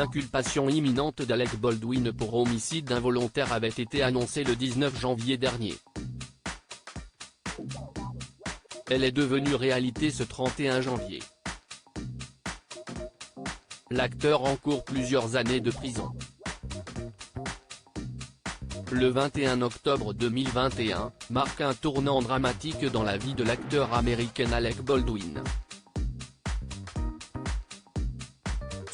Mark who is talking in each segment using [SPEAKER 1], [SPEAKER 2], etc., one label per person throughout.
[SPEAKER 1] L'inculpation imminente d'Alec Baldwin pour homicide involontaire avait été annoncée le 19 janvier dernier. Elle est devenue réalité ce 31 janvier. L'acteur encourt plusieurs années de prison. Le 21 octobre 2021 marque un tournant dramatique dans la vie de l'acteur américain Alec Baldwin.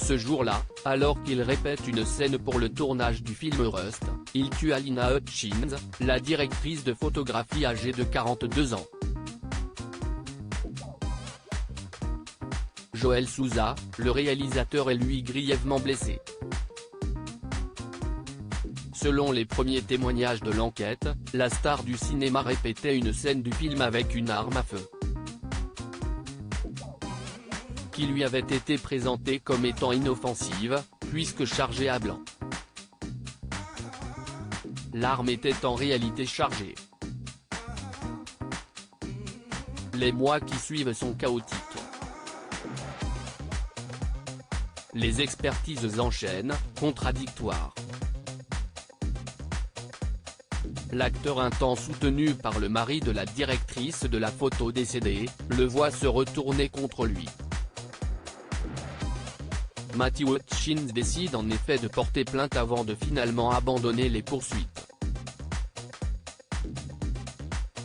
[SPEAKER 1] Ce jour-là, alors qu'il répète une scène pour le tournage du film Rust, il tue Halyna Hutchins, la directrice de photographie âgée de 42 ans. Joel Souza, le réalisateur, est lui grièvement blessé. Selon les premiers témoignages de l'enquête, la star du cinéma répétait une scène du film avec une arme à feu, qui lui avait été présentée comme étant inoffensive, puisque chargée à blanc. L'arme était en réalité chargée. Les mois qui suivent sont chaotiques. Les expertises enchaînent, contradictoires. L'acteur, un temps soutenu par le mari de la directrice de la photo décédée, le voit se retourner contre lui. Matthew Hutchins décide en effet de porter plainte avant de finalement abandonner les poursuites.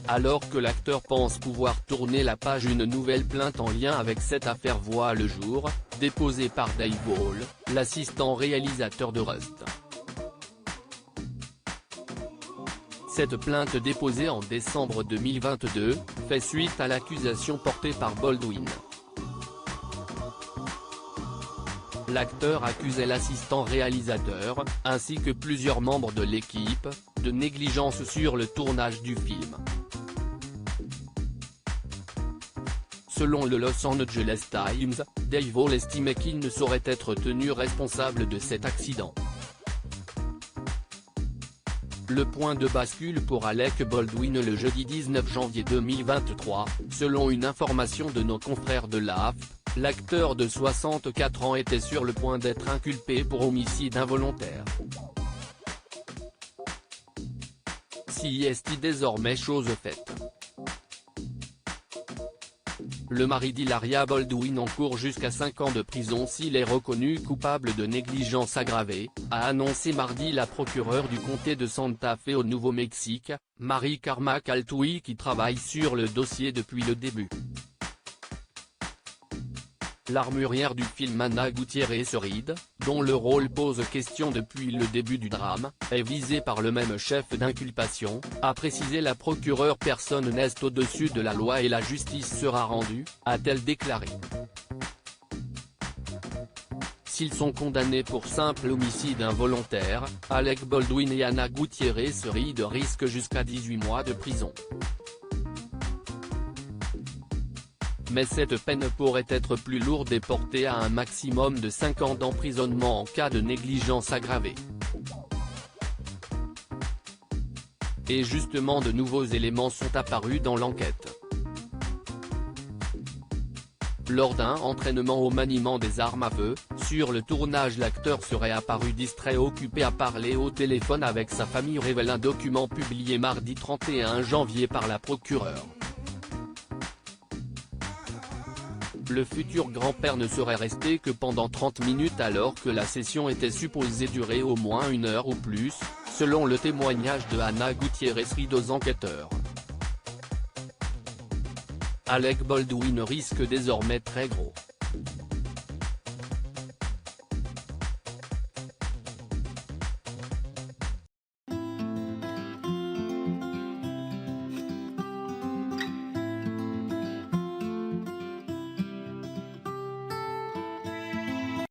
[SPEAKER 1] Alors que l'acteur pense pouvoir tourner la page, une nouvelle plainte en lien avec cette affaire voit le jour, déposée par Dave Hall, l'assistant réalisateur de Rust. Cette plainte, déposée en décembre 2022, fait suite à l'accusation portée par Baldwin. L'acteur accusait l'assistant réalisateur, ainsi que plusieurs membres de l'équipe, de négligence sur le tournage du film. Selon le Los Angeles Times, Dave Hall estimait qu'il ne saurait être tenu responsable de cet accident. Le point de bascule pour Alec Baldwin le jeudi 19 janvier 2023, selon une information de nos confrères de l'AFP, l'acteur de 64 ans était sur le point d'être inculpé pour homicide involontaire. Si est désormais chose faite. Le mari d'Hilaria Baldwin encourt jusqu'à 5 ans de prison s'il est reconnu coupable de négligence aggravée, a annoncé mardi la procureure du comté de Santa Fe au Nouveau-Mexique, Mary Carmack-Altouy, qui travaille sur le dossier depuis le début. L'armurière du film Ana Gutiérrez-Reed, dont le rôle pose question depuis le début du drame, est visée par le même chef d'inculpation, a précisé la procureure. Personne n'est au-dessus de la loi et la justice sera rendue, a-t-elle déclaré. S'ils sont condamnés pour simple homicide involontaire, Alec Baldwin et Ana Gutiérrez-Reed risquent jusqu'à 18 mois de prison. Mais cette peine pourrait être plus lourde et portée à un maximum de 5 ans d'emprisonnement en cas de négligence aggravée. Et justement, de nouveaux éléments sont apparus dans l'enquête. Lors d'un entraînement au maniement des armes à feu, sur le tournage, l'acteur serait apparu distrait, occupé à parler au téléphone avec sa famille, révèle un document publié mardi 31 janvier par la procureure. Le futur grand-père ne serait resté que pendant 30 minutes alors que la session était supposée durer au moins 1 heure ou plus, selon le témoignage de Ana Gutiérrez-Reed aux enquêteurs. Alec Baldwin risque désormais très gros.